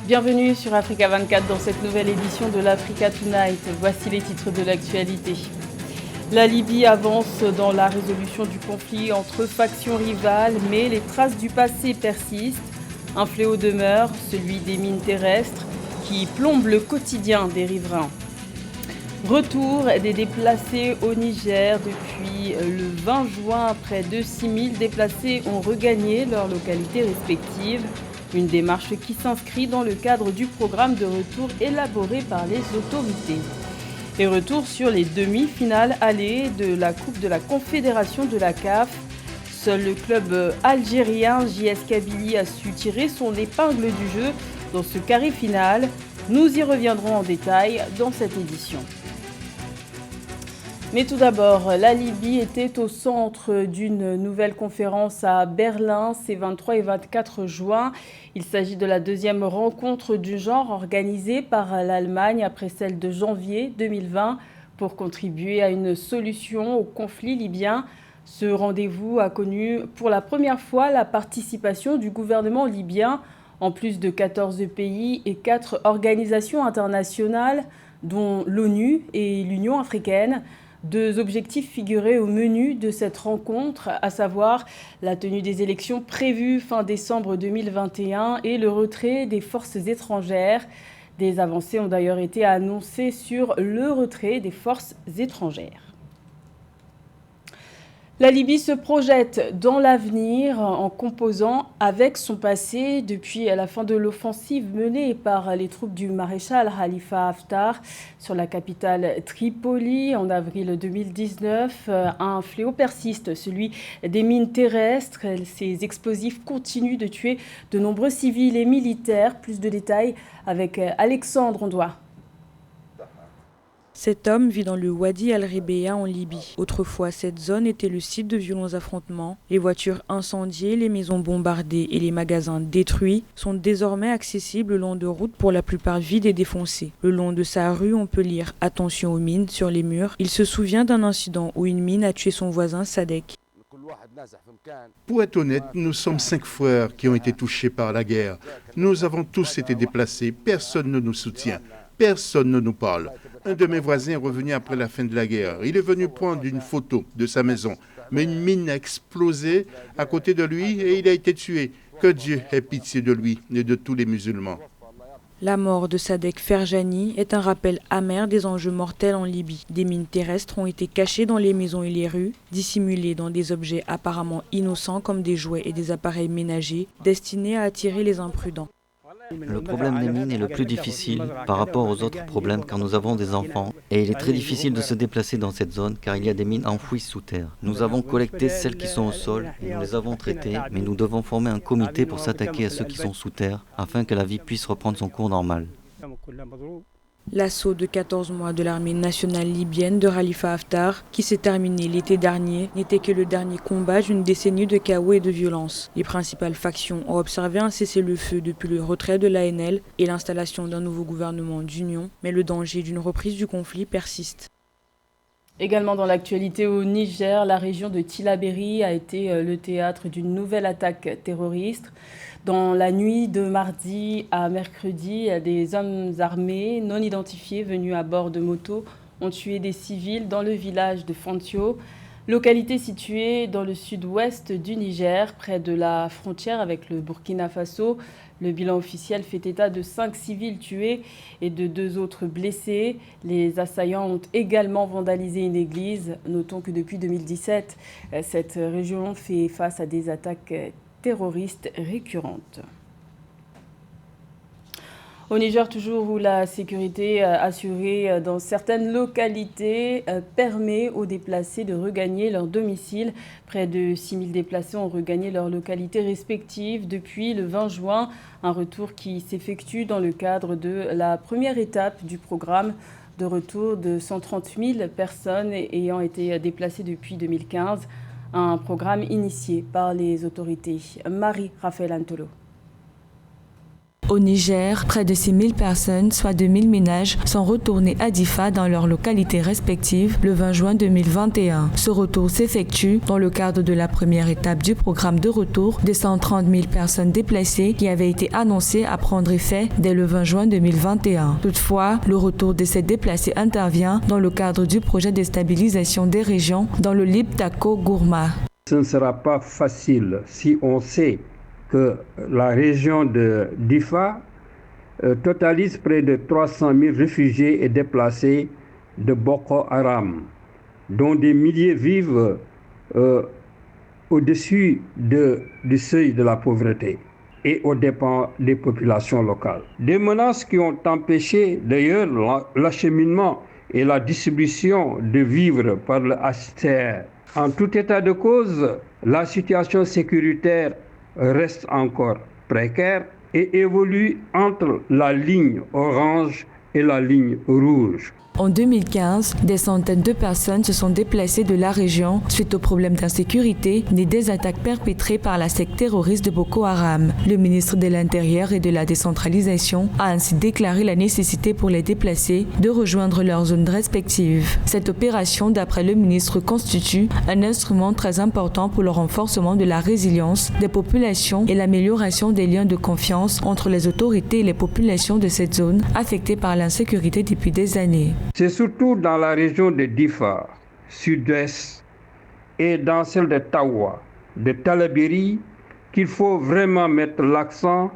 Bienvenue sur Africa 24 dans cette nouvelle édition de l'Africa Tonight. Voici les titres de l'actualité. La Libye avance dans la résolution du conflit entre factions rivales, mais les traces du passé persistent. Un fléau demeure, celui des mines terrestres, qui plombent le quotidien des riverains. Retour des déplacés au Niger. Depuis le 20 juin, près de 6000 déplacés ont regagné leurs localités respectives. Une démarche qui s'inscrit dans le cadre du programme de retour élaboré par les autorités. Et retour sur les demi-finales allées de la Coupe de la Confédération de la CAF. Seul le club algérien JS Kabylie a su tirer son épingle du jeu dans ce carré final. Nous y reviendrons en détail dans cette édition. Mais tout d'abord, la Libye était au centre d'une nouvelle conférence à Berlin ces 23 et 24 juin. Il s'agit de la deuxième rencontre du genre organisée par l'Allemagne après celle de janvier 2020 pour contribuer à une solution au conflit libyen. Ce rendez-vous a connu pour la première fois la participation du gouvernement libyen, en plus de 14 pays et 4 organisations internationales, dont l'ONU et l'Union africaine. Deux objectifs figuraient au menu de cette rencontre, à savoir la tenue des élections prévues fin décembre 2021 et le retrait des forces étrangères. Des avancées ont d'ailleurs été annoncées sur le retrait des forces étrangères. La Libye se projette dans l'avenir en composant avec son passé depuis la fin de l'offensive menée par les troupes du maréchal Khalifa Haftar sur la capitale Tripoli en avril 2019. Un fléau persiste, celui des mines terrestres. Ces explosifs continuent de tuer de nombreux civils et militaires. Plus de détails avec Alexandre Ondoa. Cet homme vit dans le Wadi al-Ribéa en Libye. Autrefois, cette zone était le site de violents affrontements. Les voitures incendiées, les maisons bombardées et les magasins détruits sont désormais accessibles le long de routes pour la plupart vides et défoncées. Le long de sa rue, on peut lire « Attention aux mines » sur les murs. Il se souvient d'un incident où une mine a tué son voisin Sadek. Pour être honnête, nous sommes 5 frères qui ont été touchés par la guerre. Nous avons tous été déplacés, personne ne nous soutient, personne ne nous parle. Un de mes voisins est revenu après la fin de la guerre. Il est venu prendre une photo de sa maison, mais une mine a explosé à côté de lui et il a été tué. Que Dieu ait pitié de lui et de tous les musulmans. La mort de Sadek Ferjani est un rappel amer des enjeux mortels en Libye. Des mines terrestres ont été cachées dans les maisons et les rues, dissimulées dans des objets apparemment innocents comme des jouets et des appareils ménagers destinés à attirer les imprudents. Le problème des mines est le plus difficile par rapport aux autres problèmes car nous avons des enfants et il est très difficile de se déplacer dans cette zone car il y a des mines enfouies sous terre. Nous avons collecté celles qui sont au sol et nous les avons traitées, mais nous devons former un comité pour s'attaquer à ceux qui sont sous terre afin que la vie puisse reprendre son cours normal. L'assaut de 14 mois de l'armée nationale libyenne de Khalifa Haftar, qui s'est terminé l'été dernier, n'était que le dernier combat d'une décennie de chaos et de violence. Les principales factions ont observé un cessez-le-feu depuis le retrait de l'ANL et l'installation d'un nouveau gouvernement d'union, mais le danger d'une reprise du conflit persiste. Également dans l'actualité au Niger, la région de Tillabéri a été le théâtre d'une nouvelle attaque terroriste. Dans la nuit de mardi à mercredi, des hommes armés non identifiés venus à bord de motos ont tué des civils dans le village de Fantio, localité située dans le sud-ouest du Niger, près de la frontière avec le Burkina Faso. Le bilan officiel fait état de 5 civils tués et de 2 autres blessés. Les assaillants ont également vandalisé une église. Notons que depuis 2017, cette région fait face à des attaques terroristes récurrentes. Au Niger, toujours où la sécurité assurée dans certaines localités permet aux déplacés de regagner leur domicile. Près de 6000 déplacés ont regagné leurs localités respectives depuis le 20 juin. Un retour qui s'effectue dans le cadre de la première étape du programme de retour de 130 000 personnes ayant été déplacées depuis 2015. Un programme initié par les autorités. Marie-Raphaël Antolo. Au Niger, près de 6 000 personnes, soit 2 000 ménages, sont retournés à Difa dans leurs localités respectives le 20 juin 2021. Ce retour s'effectue dans le cadre de la première étape du programme de retour de 130 000 personnes déplacées qui avait été annoncé à prendre effet dès le 20 juin 2021. Toutefois, le retour de ces déplacés intervient dans le cadre du projet de stabilisation des régions dans le Liptako-Gourma. Ce ne sera pas facile si on sait que la région de Difa totalise près de 300 000 réfugiés et déplacés de Boko Haram, dont des milliers vivent au-dessus du seuil de la pauvreté et aux dépens des populations locales. Des menaces qui ont empêché d'ailleurs l'acheminement et la distribution de vivres par le HCR. En tout état de cause, la situation sécuritaire reste encore précaire et évolue entre la ligne orange et la ligne rouge. En 2015, des centaines de personnes se sont déplacées de la région suite aux problèmes d'insécurité nés des attaques perpétrées par la secte terroriste de Boko Haram. Le ministre de l'Intérieur et de la Décentralisation a ainsi déclaré la nécessité pour les déplacés de rejoindre leurs zones respectives. Cette opération, d'après le ministre, constitue un instrument très important pour le renforcement de la résilience des populations et l'amélioration des liens de confiance entre les autorités et les populations de cette zone affectée par l'insécurité depuis des années. C'est surtout dans la région de Difa, sud-est, et dans celle de Tawa, de Talabiri, qu'il faut vraiment mettre l'accent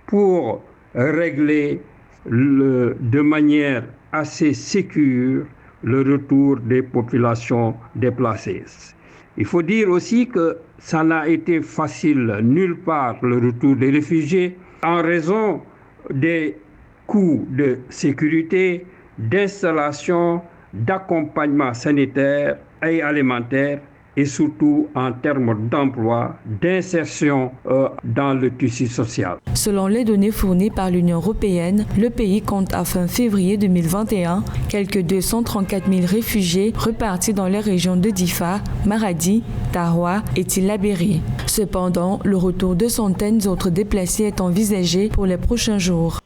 pour régler de manière assez sécure le retour des populations déplacées. Il faut dire aussi que ça n'a été facile nulle part le retour des réfugiés en raison des coûts de sécurité, d'installation, d'accompagnement sanitaire et alimentaire et surtout en termes d'emploi, d'insertion dans le tissu social. Selon les données fournies par l'Union européenne, le pays compte à fin février 2021 quelques 234 000 réfugiés repartis dans les régions de Difa, Maradi, Tawa et Tillabéri. Cependant, le retour de centaines d'autres déplacés est envisagé pour les prochains jours.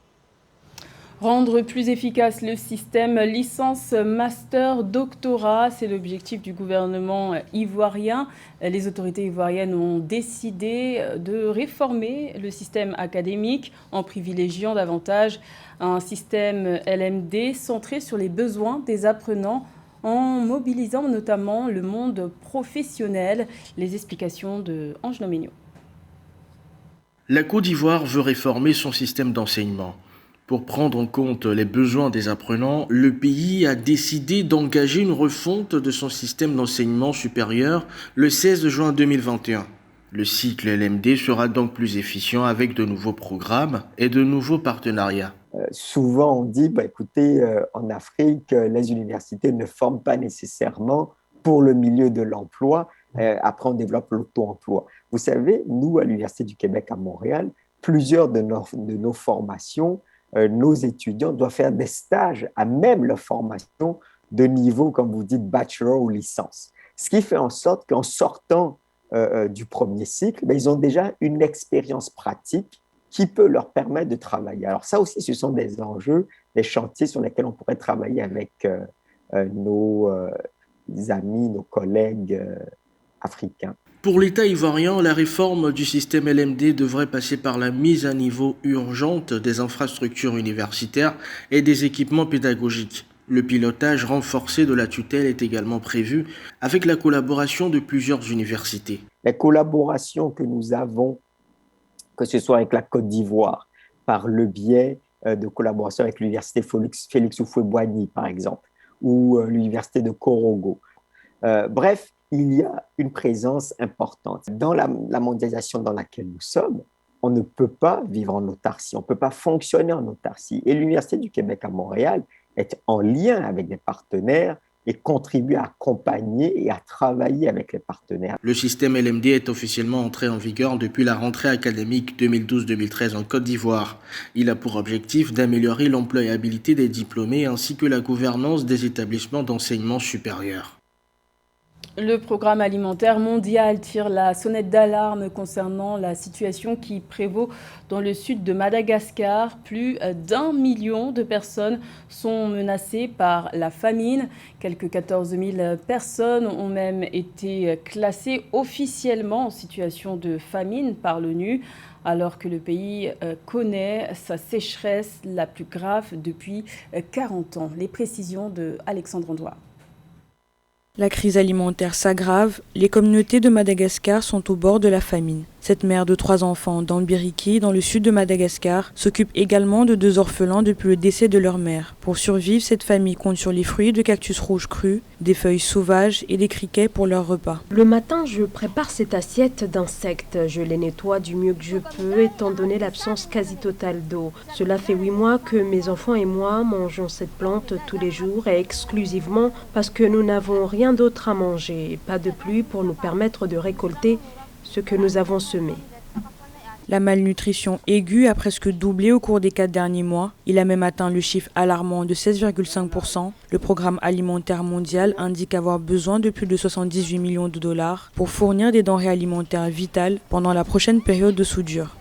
Rendre plus efficace le système licence, master, doctorat, c'est l'objectif du gouvernement ivoirien. Les autorités ivoiriennes ont décidé de réformer le système académique en privilégiant davantage un système LMD centré sur les besoins des apprenants en mobilisant notamment le monde professionnel. Les explications de Ange Noménio. La Côte d'Ivoire veut réformer son système d'enseignement. Pour prendre en compte les besoins des apprenants, le pays a décidé d'engager une refonte de son système d'enseignement supérieur le 16 juin 2021. Le cycle LMD sera donc plus efficient avec de nouveaux programmes et de nouveaux partenariats. Souvent, on dit, écoutez, en Afrique, les universités ne forment pas nécessairement pour le milieu de l'emploi. Après, on développe l'auto-emploi. Vous savez, nous, à l'Université du Québec à Montréal, plusieurs de nos formations, nos étudiants doivent faire des stages à même leur formation de niveau, comme vous dites, bachelor ou licence. Ce qui fait en sorte qu'en sortant du premier cycle, ils ont déjà une expérience pratique qui peut leur permettre de travailler. Alors ça aussi, ce sont des enjeux, des chantiers sur lesquels on pourrait travailler avec nos amis, nos collègues africains. Pour l'État ivoirien, la réforme du système LMD devrait passer par la mise à niveau urgente des infrastructures universitaires et des équipements pédagogiques. Le pilotage renforcé de la tutelle est également prévu avec la collaboration de plusieurs universités. Les collaborations que nous avons, que ce soit avec la Côte d'Ivoire, par le biais de collaboration avec l'université Félix Houphouët-Boigny, par exemple, ou l'université de Korogo. Bref, il y a une présence importante. Dans la mondialisation dans laquelle nous sommes, on ne peut pas vivre en autarcie, on ne peut pas fonctionner en autarcie. Et l'Université du Québec à Montréal est en lien avec des partenaires et contribue à accompagner et à travailler avec les partenaires. Le système LMD est officiellement entré en vigueur depuis la rentrée académique 2012-2013 en Côte d'Ivoire. Il a pour objectif d'améliorer l'employabilité des diplômés ainsi que la gouvernance des établissements d'enseignement supérieur. Le programme alimentaire mondial tire la sonnette d'alarme concernant la situation qui prévaut dans le sud de Madagascar. Plus d'1 million de personnes sont menacées par la famine. Quelques 14 000 personnes ont même été classées officiellement en situation de famine par l'ONU, alors que le pays connaît sa sécheresse la plus grave depuis 40 ans. Les précisions de Alexandre Andois. La crise alimentaire s'aggrave, les communautés de Madagascar sont au bord de la famine. Cette mère de 3 enfants d'Ambiriki, dans le sud de Madagascar, s'occupe également de 2 orphelins depuis le décès de leur mère. Pour survivre, cette famille compte sur les fruits de cactus rouges crus, des feuilles sauvages et des criquets pour leur repas. Le matin, je prépare cette assiette d'insectes. Je les nettoie du mieux que je peux, étant donné l'absence quasi totale d'eau. Cela fait 8 mois que mes enfants et moi mangeons cette plante tous les jours et exclusivement parce que nous n'avons rien d'autre à manger et pas de pluie pour nous permettre de récolter ce que nous avons semé. La malnutrition aiguë a presque doublé au cours des 4 derniers mois. Il a même atteint le chiffre alarmant de 16,5%. Le programme alimentaire mondial indique avoir besoin de plus de 78 millions de dollars pour fournir des denrées alimentaires vitales pendant la prochaine période de soudure.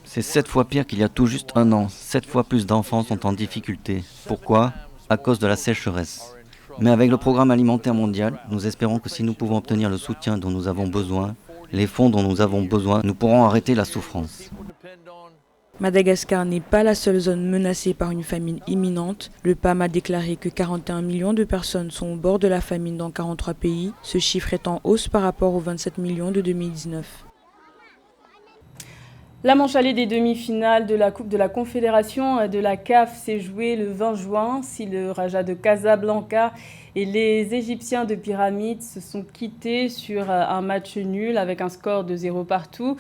C'est 7 fois pire qu'il y a tout juste un an. 7 fois plus d'enfants sont en difficulté. Pourquoi ? À cause de la sécheresse. Mais avec le programme alimentaire mondial, nous espérons que si nous pouvons obtenir le soutien dont nous avons besoin, les fonds dont nous avons besoin, nous pourrons arrêter la souffrance. Madagascar n'est pas la seule zone menacée par une famine imminente. Le PAM a déclaré que 41 millions de personnes sont au bord de la famine dans 43 pays. Ce chiffre est en hausse par rapport aux 27 millions de 2019. La manche allée des demi-finales de la Coupe de la Confédération de la CAF s'est jouée le 20 juin. Si le Raja de Casablanca et les Égyptiens de Pyramides se sont quittés sur un match nul avec un score de 0 partout,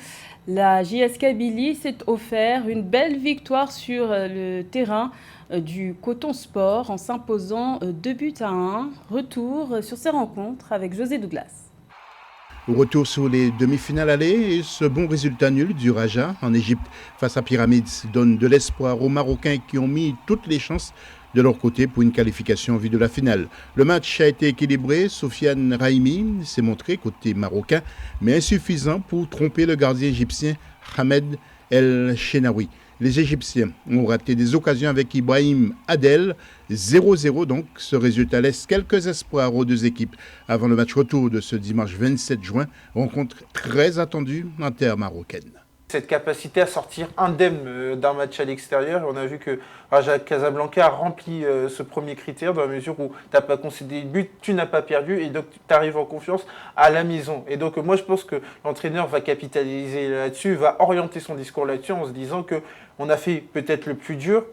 la JS Kabylie s'est offert une belle victoire sur le terrain du Coton Sport en s'imposant 2-1. Retour sur ces rencontres avec José Douglas. Retour sur les demi-finales allées et ce bon résultat nul du Raja en Égypte face à Pyramides donne de l'espoir aux Marocains qui ont mis toutes les chances de leur côté pour une qualification en vue de la finale. Le match a été équilibré. Sofiane Rahimi s'est montré côté marocain, mais insuffisant pour tromper le gardien égyptien Ahmed El Chenaoui. Les Égyptiens ont raté des occasions avec Ibrahim Adel. 0-0 donc. Ce résultat laisse quelques espoirs aux 2 équipes avant le match retour de ce dimanche 27 juin. Rencontre très attendue en terre marocaine. Cette capacité à sortir indemne d'un match à l'extérieur. On a vu que Raja Casablanca a rempli ce premier critère dans la mesure où tu n'as pas concédé de but, tu n'as pas perdu et donc tu arrives en confiance à la maison. Et donc moi je pense que l'entraîneur va capitaliser là-dessus, va orienter son discours là-dessus en se disant qu'on a fait peut-être le plus dur.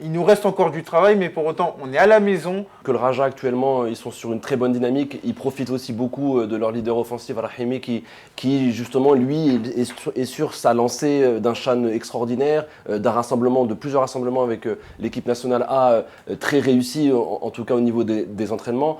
Il nous reste encore du travail, mais pour autant, on est à la maison. Que le Raja, actuellement, ils sont sur une très bonne dynamique. Ils profitent aussi beaucoup de leur leader offensif, Rahimi, qui justement, lui, est sur sa lancée d'un chan extraordinaire, de plusieurs rassemblements avec l'équipe nationale A, très réussi, en tout cas au niveau des entraînements.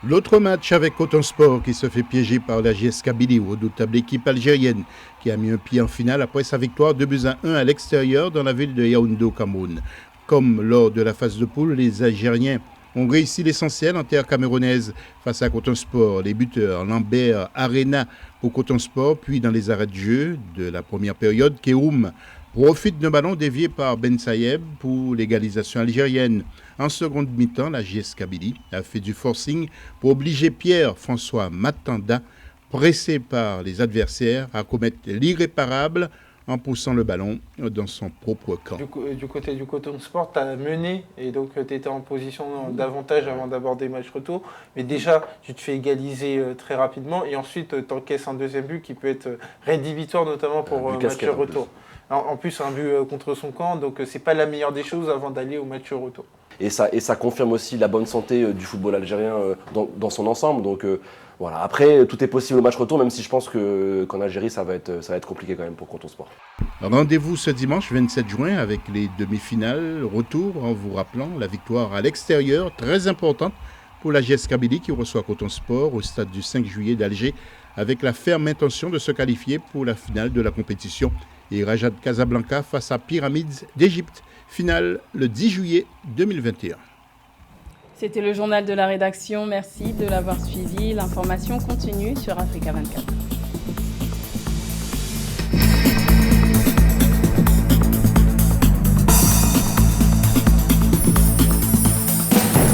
L'autre match avec Coton Sport qui se fait piéger par la JS Kabylie, redoutable équipe algérienne qui a mis un pied en finale après sa victoire 2-1 à l'extérieur dans la ville de Yaoundé au Cameroun. Comme lors de la phase de poule, les Algériens ont réussi l'essentiel en terre camerounaise face à Coton Sport. Les buteurs Lambert, Arena pour Coton Sport, puis dans les arrêts de jeu de la première période, Kéoum profite d'un ballon dévié par Ben Sayeb pour l'égalisation algérienne. En seconde mi-temps, la JS Kabylie a fait du forcing pour obliger Pierre-François Matanda, pressé par les adversaires, à commettre l'irréparable en poussant le ballon dans son propre camp. Du côté du Coton Sport, tu as mené et donc tu étais en position d'avantage avant d'aborder le match retour. Mais déjà, tu te fais égaliser très rapidement et ensuite tu encaisses un deuxième but qui peut être rédhibitoire, notamment pour le match retour. En plus, un but contre son camp, donc c'est pas la meilleure des choses avant d'aller au match retour. Et ça confirme aussi la bonne santé du football algérien dans son ensemble. Donc voilà. Après, tout est possible au match retour, même si je pense qu'en Algérie, ça va être compliqué quand même pour Coton Sport. Rendez-vous ce dimanche 27 juin avec les demi-finales. Retour en vous rappelant la victoire à l'extérieur, très importante pour la JS Kabylie qui reçoit Coton Sport au stade du 5 juillet d'Alger avec la ferme intention de se qualifier pour la finale de la compétition. Et Raja de Casablanca face à Pyramides d'Égypte. Finale le 10 juillet 2021. C'était le journal de la rédaction. Merci de l'avoir suivi. L'information continue sur Africa 24.